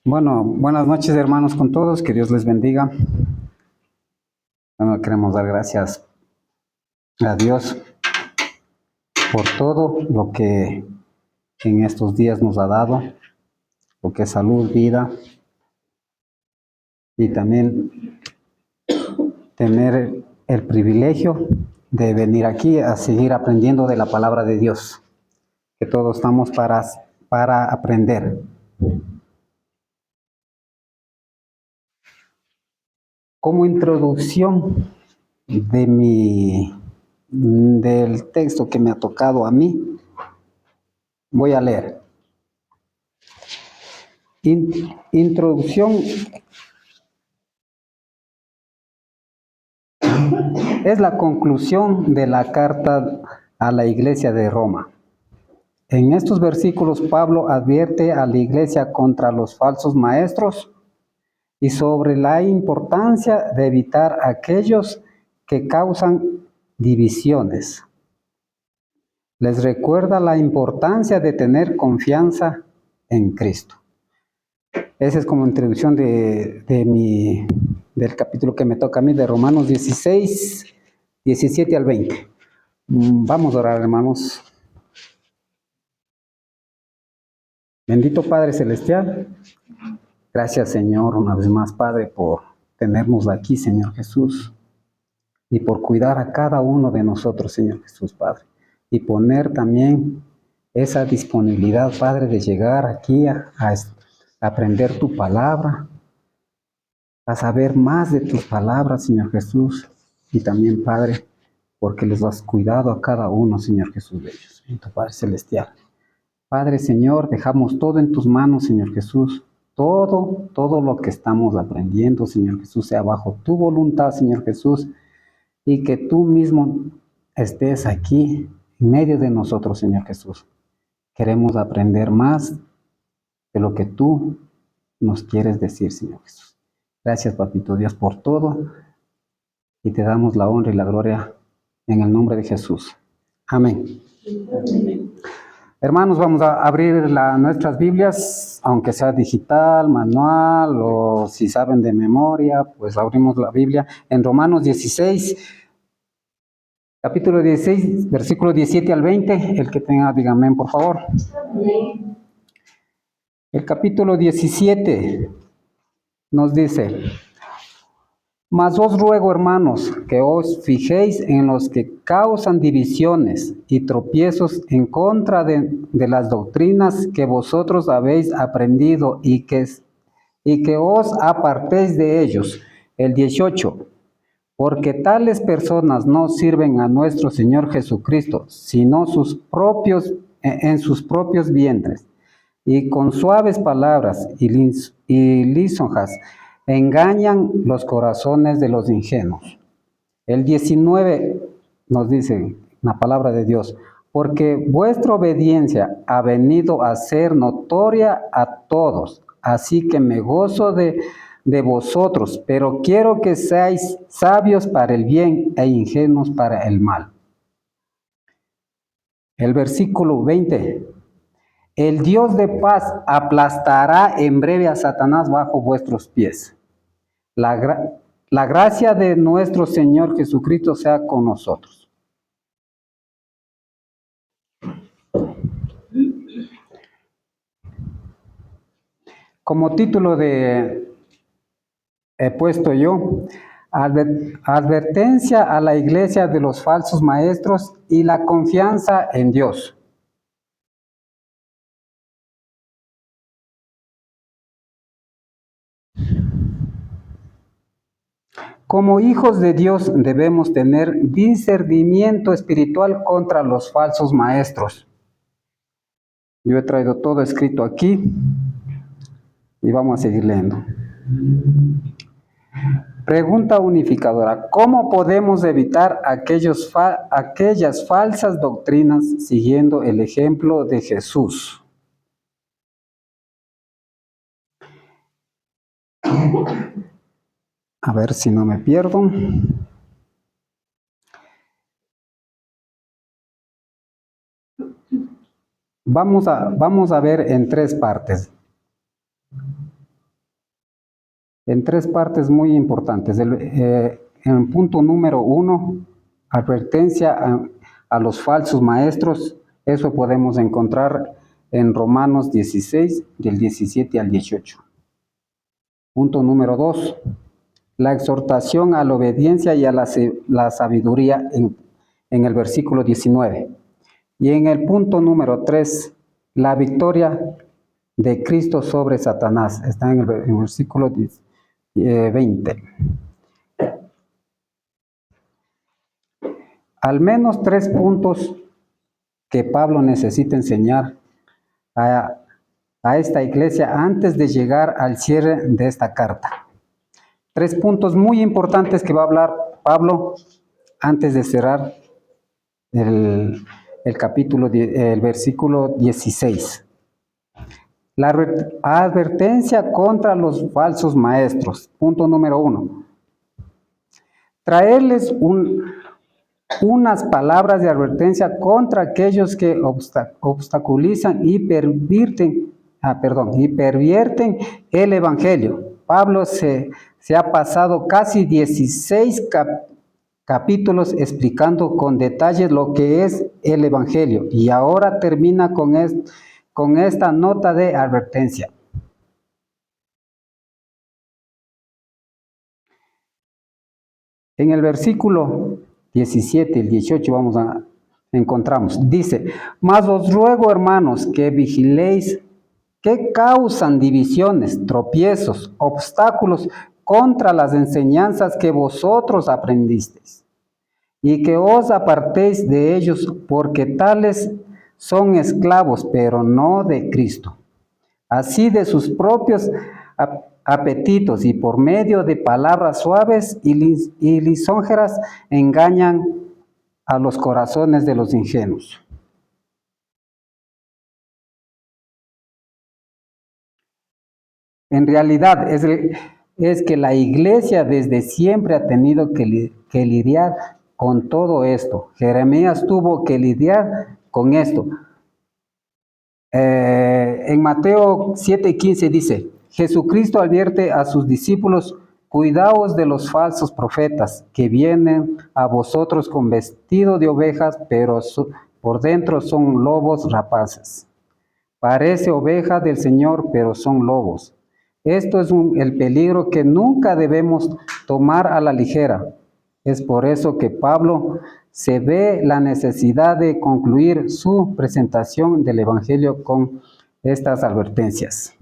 Bueno, buenas noches hermanos con todos, que Dios les bendiga. Bueno, queremos dar gracias a Dios por todo lo que en estos días nos ha dado, lo que es salud, vida y también tener el privilegio de venir aquí a seguir aprendiendo de la palabra de Dios, que todos estamos para aprender. Como introducción del texto que me ha tocado a mí, voy a leer. Introducción es la conclusión de la carta a la iglesia de Roma. En estos versículos Pablo advierte a la iglesia contra los falsos maestros y sobre la importancia de evitar aquellos que causan divisiones. Les recuerda la importancia de tener confianza en Cristo. Esa es como introducción del capítulo que me toca a mí, de Romanos 16, 17 al 20. Vamos a orar, hermanos. Bendito Padre Celestial, gracias Señor, una vez más Padre, por tenernos aquí, Señor Jesús, y por cuidar a cada uno de nosotros, Señor Jesús, Padre, y poner también esa disponibilidad, Padre, de llegar aquí a aprender tu palabra, a saber más de tus palabras, Señor Jesús, y también, Padre, porque les has cuidado a cada uno, Señor Jesús, de ellos, en tu Padre Celestial. Padre, Señor, dejamos todo en tus manos, Señor Jesús. Todo lo que estamos aprendiendo, Señor Jesús, sea bajo tu voluntad, Señor Jesús, y que tú mismo estés aquí en medio de nosotros, Señor Jesús. Queremos aprender más de lo que tú nos quieres decir, Señor Jesús. Gracias, Papito Dios, por todo, y te damos la honra y la gloria en el nombre de Jesús. Amén. Amén. Hermanos, vamos a abrir nuestras Biblias, aunque sea digital, manual, o si saben de memoria, pues abrimos la Biblia en Romanos 16, capítulo 16, versículo 17 al 20. El que tenga, dígame, por favor. El capítulo 17 nos dice: Mas os ruego, hermanos, que os fijéis en los que causan divisiones y tropiezos en contra de las doctrinas que vosotros habéis aprendido y que os apartéis de ellos. El 18. Porque tales personas no sirven a nuestro Señor Jesucristo, sino en sus propios vientres, y con suaves palabras y lisonjas engañan los corazones de los ingenuos. El 19 nos dice la palabra de Dios: porque vuestra obediencia ha venido a ser notoria a todos, así que me gozo de vosotros, pero quiero que seáis sabios para el bien e ingenuos para el mal. El versículo 20: el Dios de paz aplastará en breve a Satanás bajo vuestros pies. La gracia de nuestro Señor Jesucristo sea con nosotros. Como título he puesto yo: advertencia a la iglesia de los falsos maestros y la confianza en Dios. Como hijos de Dios debemos tener discernimiento espiritual contra los falsos maestros. Yo he traído todo escrito aquí y vamos a seguir leyendo. Pregunta unificadora: ¿cómo podemos evitar aquellas falsas doctrinas siguiendo el ejemplo de Jesús? A ver si no me pierdo. Vamos a ver en tres partes. En tres partes muy importantes. En punto número 1, advertencia a los falsos maestros. Eso podemos encontrar en Romanos 16, del 17 al 18. Punto número 2, la exhortación a la obediencia y a la sabiduría en el versículo 19. Y en el punto número 3, la victoria de Cristo sobre Satanás. Está en el versículo 20. Al menos 3 puntos que Pablo necesita enseñar a esta iglesia antes de llegar al cierre de esta carta. 3 puntos muy importantes que va a hablar Pablo antes de cerrar el capítulo, el versículo 16. La advertencia contra los falsos maestros. Punto número 1. Traerles unas palabras de advertencia contra aquellos que obstaculizan y pervierten el Evangelio. Pablo se ha pasado casi 16 capítulos explicando con detalles lo que es el Evangelio y ahora termina con esta nota de advertencia. En el versículo 17 y 18 encontramos, dice, mas os ruego, hermanos, que vigiléis que causan divisiones, tropiezos, obstáculos contra las enseñanzas que vosotros aprendisteis, y que os apartéis de ellos, porque tales son esclavos, pero no de Cristo. Así de sus propios apetitos y por medio de palabras suaves y lisonjeras engañan a los corazones de los ingenuos. En realidad es que la iglesia desde siempre ha tenido que lidiar con todo esto. Jeremías tuvo que lidiar con esto. En Mateo 7:15 dice, Jesucristo advierte a sus discípulos, cuidaos de los falsos profetas que vienen a vosotros con vestido de ovejas, pero por dentro son lobos rapaces. Parece oveja del Señor, pero son lobos. Esto es el peligro que nunca debemos tomar a la ligera. Es por eso que Pablo se ve la necesidad de concluir su presentación del Evangelio con estas advertencias.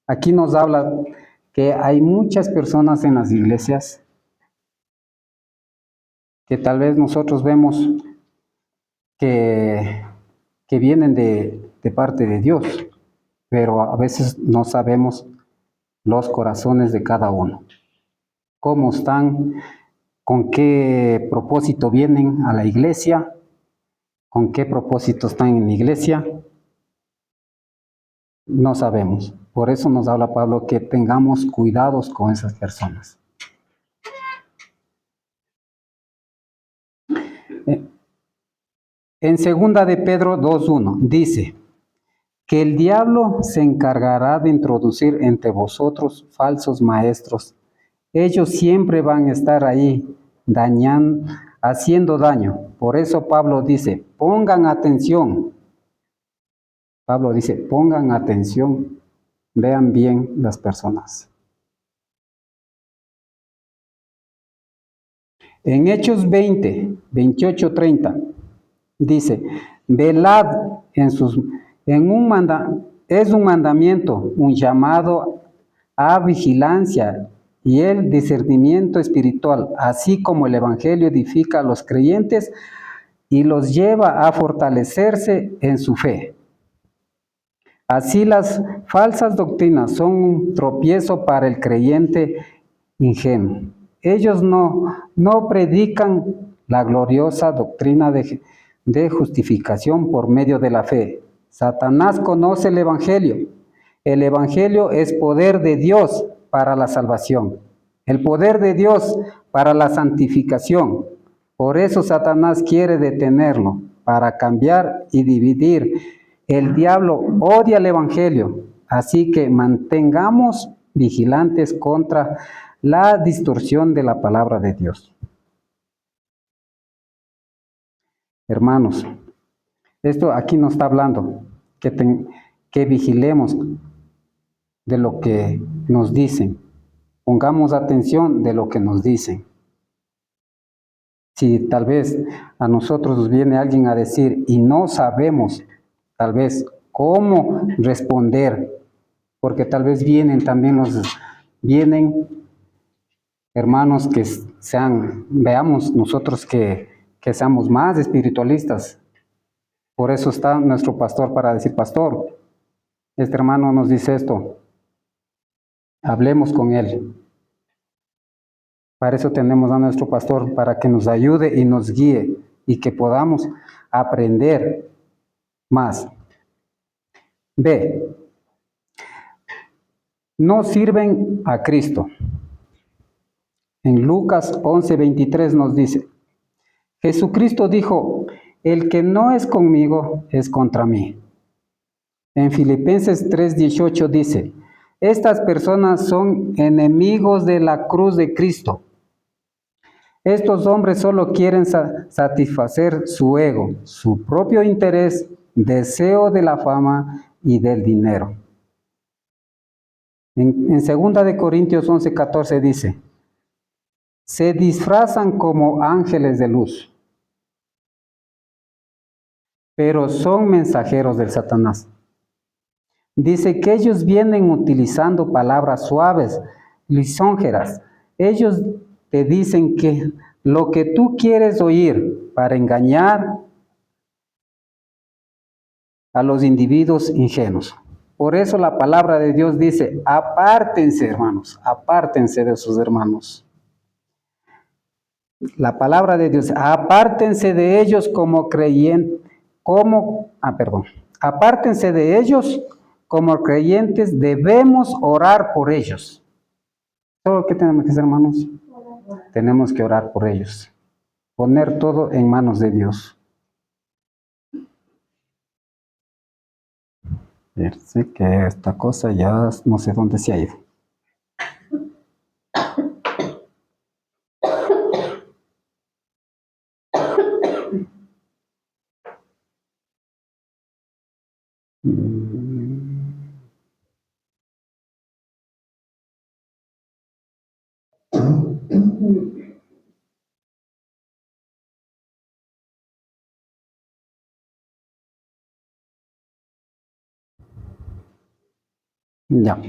Aquí nos habla que hay muchas personas en las iglesias que tal vez nosotros vemos que vienen de parte de Dios, pero a veces no sabemos los corazones de cada uno, cómo están, con qué propósito vienen a la iglesia, con qué propósito están en la iglesia, no sabemos. Por eso nos habla Pablo que tengamos cuidados con esas personas. En 2 de Pedro 2:1 dice que el diablo se encargará de introducir entre vosotros falsos maestros. Ellos siempre van a estar ahí haciendo daño. Por eso Pablo dice, pongan atención. Pablo dice, pongan atención, vean bien las personas. En Hechos 20, 28, 30, dice, velad es un mandamiento, un llamado a vigilancia y el discernimiento espiritual, así como el Evangelio edifica a los creyentes y los lleva a fortalecerse en su fe. Así las falsas doctrinas son un tropiezo para el creyente ingenuo. Ellos no predican la gloriosa doctrina de justificación por medio de la fe. Satanás conoce el Evangelio. El Evangelio es poder de Dios para la salvación. El poder de Dios para la santificación. Por eso Satanás quiere detenerlo, para cambiar y dividir. El diablo odia el Evangelio, así que mantengamos vigilantes contra la distorsión de la palabra de Dios. Hermanos, esto aquí nos está hablando, que vigilemos de lo que nos dicen, pongamos atención de lo que nos dicen. Si tal vez a nosotros nos viene alguien a decir y no sabemos tal vez cómo responder, porque tal vez vienen hermanos que veamos nosotros que seamos más espiritualistas. Por eso está nuestro pastor para decir, pastor, este hermano nos dice esto, hablemos con él. Para eso tenemos a nuestro pastor, para que nos ayude y nos guíe y que podamos aprender más. B. No sirven a Cristo. En Lucas 11:23 nos dice, Jesucristo dijo, el que no es conmigo es contra mí. En Filipenses 3:18 dice, estas personas son enemigos de la cruz de Cristo. Estos hombres solo quieren satisfacer su ego, su propio interés, deseo de la fama y del dinero. En 2 Corintios 11:14 dice, se disfrazan como ángeles de luz, pero son mensajeros del Satanás. Dice que ellos vienen utilizando palabras suaves, lisonjeras. Ellos te dicen que lo que tú quieres oír para engañar a los individuos ingenuos. Por eso la palabra de Dios dice, apártense, hermanos, apártense de sus hermanos. La palabra de Dios, apártense de ellos apártense de ellos como creyentes, debemos orar por ellos. ¿Todo lo que tenemos que hacer, hermanos? Tenemos que orar por ellos. Poner todo en manos de Dios. Sé que esta cosa ya no sé dónde se ha ido. Ya.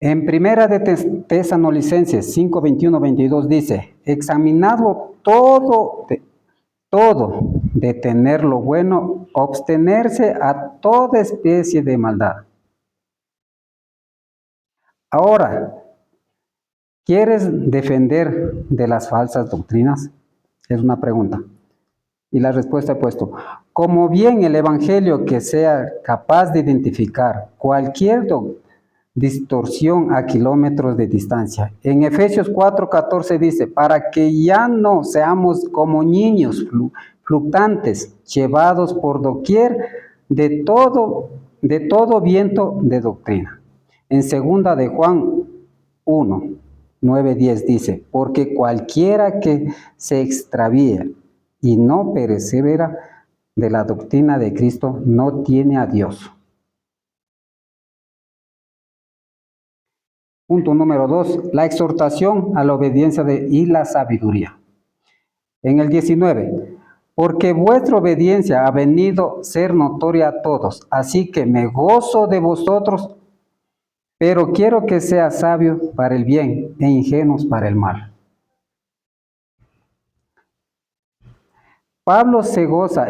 En primera de Tesalonicenses 5, 21, 22 dice, examinadlo todo, detener lo bueno, abstenerse a toda especie de maldad. Ahora, ¿quieres defender de las falsas doctrinas? Es una pregunta. Y la respuesta he puesto, como bien el Evangelio que sea capaz de identificar cualquier distorsión a kilómetros de distancia. En Efesios 4:14 dice, para que ya no seamos como niños fluctuantes, llevados por doquier de todo viento de doctrina. En segunda de Juan 1:9-10 dice, porque cualquiera que se extravíe y no persevera de la doctrina de Cristo no tiene a Dios. Punto número 2, la exhortación a la obediencia y la sabiduría. En el 19, porque vuestra obediencia ha venido a ser notoria a todos, así que me gozo de vosotros, pero quiero que sea sabio para el bien e ingenuos para el mal. Pablo se gozaba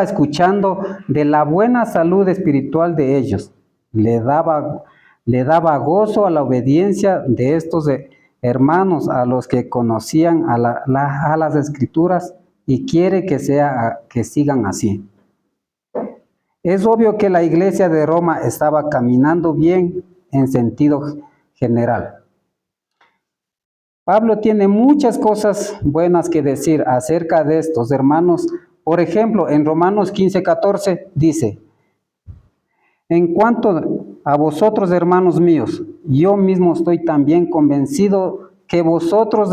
escuchando de la buena salud espiritual de ellos. Le daba gozo a la obediencia de estos hermanos a los que conocían a las Escrituras y quiere que sigan así. Es obvio que la iglesia de Roma estaba caminando bien en sentido general. Pablo tiene muchas cosas buenas que decir acerca de estos hermanos. Por ejemplo, en Romanos 15:14 dice: en cuanto a vosotros, hermanos míos, yo mismo estoy también convencido que vosotros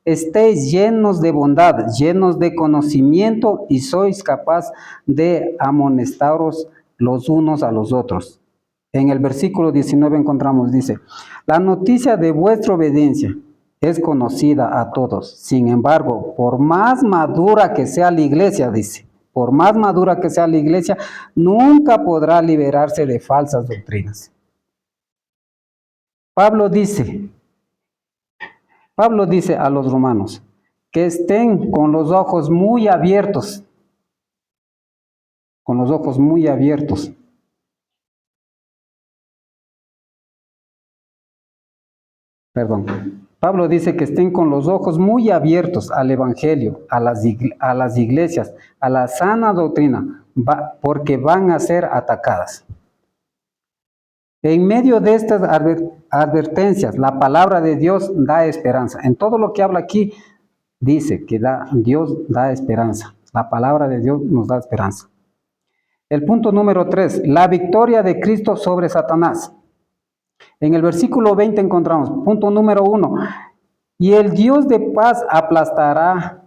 estéis llenos de bondad, llenos de conocimiento y sois capaz de amonestaros los unos a los otros. En el versículo 19 encontramos, dice: la noticia de vuestra obediencia es conocida a todos. Sin embargo, por más madura que sea la iglesia, dice, por más madura que sea la iglesia, nunca podrá liberarse de falsas doctrinas. Pablo dice a los romanos que estén con los ojos muy abiertos, con los ojos muy abiertos. Pablo dice que estén con los ojos muy abiertos al Evangelio, a las iglesias, a la sana doctrina, porque van a ser atacadas. En medio de estas advertencias, la palabra de Dios da esperanza. En todo lo que habla aquí, dice que Dios da esperanza. La palabra de Dios nos da esperanza. El punto número 3, la victoria de Cristo sobre Satanás. En el versículo 20 encontramos, punto número 1, y el Dios de paz aplastará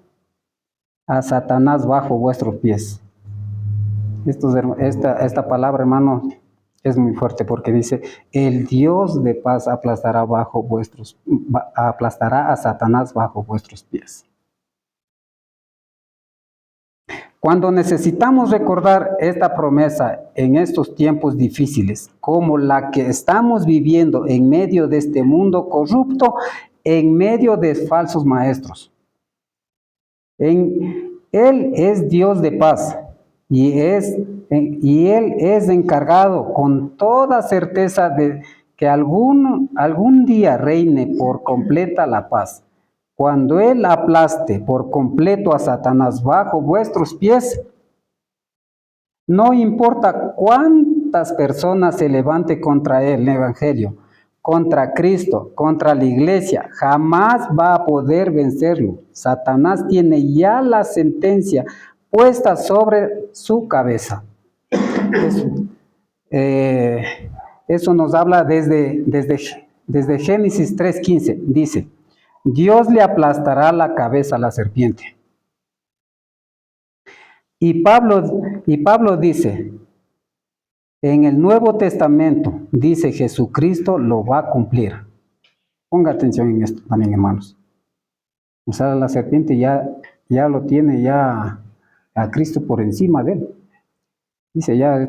a Satanás bajo vuestros pies. Esta palabra, hermano, es muy fuerte porque dice, el Dios de paz aplastará a Satanás bajo vuestros pies. Cuando necesitamos recordar esta promesa en estos tiempos difíciles, como la que estamos viviendo en medio de este mundo corrupto, en medio de falsos maestros. Él es Dios de paz y Él es encargado con toda certeza de que algún día reine por completa la paz. Cuando Él aplaste por completo a Satanás bajo vuestros pies, no importa cuántas personas se levante contra Él, el Evangelio, contra Cristo, contra la iglesia, jamás va a poder vencerlo. Satanás tiene ya la sentencia puesta sobre su cabeza. Eso nos habla desde Génesis 3:15, dice, Dios le aplastará la cabeza a la serpiente. Y Pablo dice, en el Nuevo Testamento, dice Jesucristo lo va a cumplir. Ponga atención en esto también, hermanos. O sea, la serpiente ya lo tiene ya a Cristo por encima de él. Dice, ya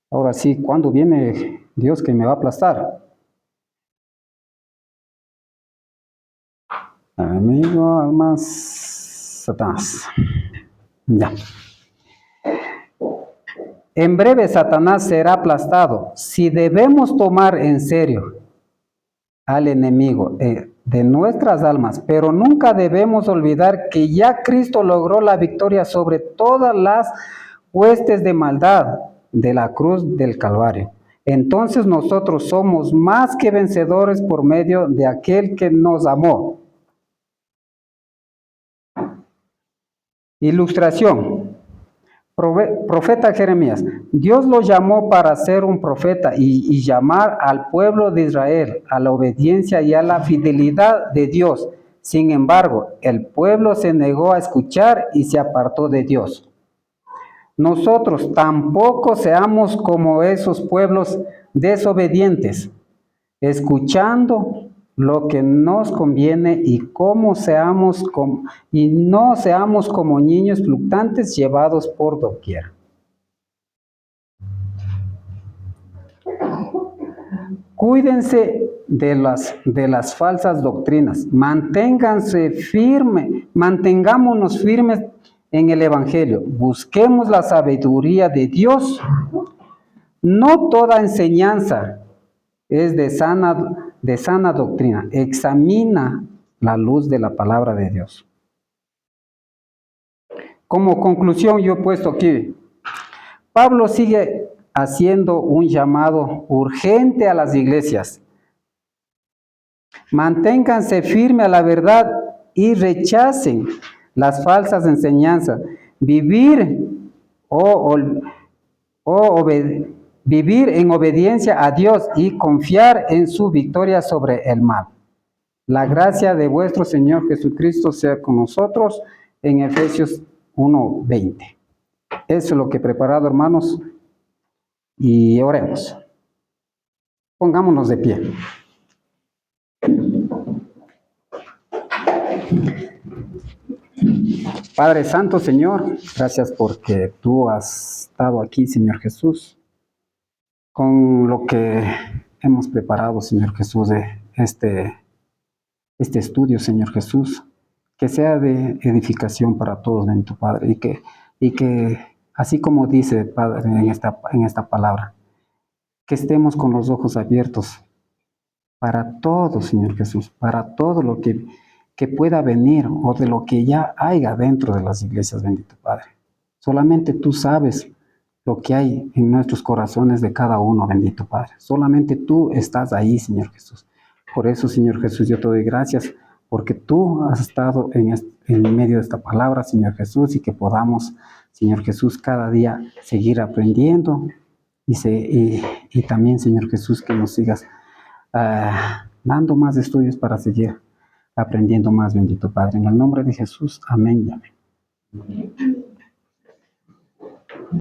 ahora sí, ¿cuándo viene Dios que me va a aplastar? Amigo, almas, Satanás. Ya. En breve Satanás será aplastado. Si debemos tomar en serio al enemigo de nuestras almas, pero nunca debemos olvidar que ya Cristo logró la victoria sobre todas las huestes de maldad de la cruz del Calvario. Entonces nosotros somos más que vencedores por medio de aquel que nos amó. Ilustración. Profeta Jeremías. Dios lo llamó para ser un profeta y llamar al pueblo de Israel a la obediencia y a la fidelidad de Dios. Sin embargo, el pueblo se negó a escuchar y se apartó de Dios. Nosotros tampoco seamos como esos pueblos desobedientes, escuchando lo que nos conviene y no seamos como niños fluctuantes llevados por doquier. Cuídense de las falsas doctrinas. Mantengámonos firmes en el Evangelio. Busquemos la sabiduría de Dios. No toda enseñanza es de sana doctrina. Examina la luz de la palabra de Dios. Como conclusión, yo he puesto aquí, Pablo sigue haciendo un llamado urgente a las iglesias Manténganse firmes a la verdad y rechacen las falsas enseñanzas. Vivir o, o vivir en obediencia a Dios y confiar en su victoria sobre el mal. La gracia de vuestro Señor Jesucristo sea con nosotros en Efesios 1:20. Eso es lo que he preparado, hermanos, y oremos. Pongámonos de pie. Padre Santo, Señor, gracias porque tú has estado aquí, Señor Jesús, con lo que hemos preparado, Señor Jesús, de este estudio, Señor Jesús, que sea de edificación para todos, bendito Padre, y que así como dice, Padre, en esta palabra, que estemos con los ojos abiertos para todo, Señor Jesús, para todo lo que pueda venir o de lo que ya haya dentro de las iglesias, bendito Padre. Solamente tú sabes lo que hay en nuestros corazones de cada uno, bendito Padre. Solamente tú estás ahí, Señor Jesús. Por eso, Señor Jesús, yo te doy gracias porque tú has estado en medio de esta palabra, Señor Jesús, y que podamos, Señor Jesús, cada día seguir aprendiendo y también, Señor Jesús, que nos sigas dando más estudios para seguir aprendiendo más, bendito Padre. En el nombre de Jesús, amén y amén.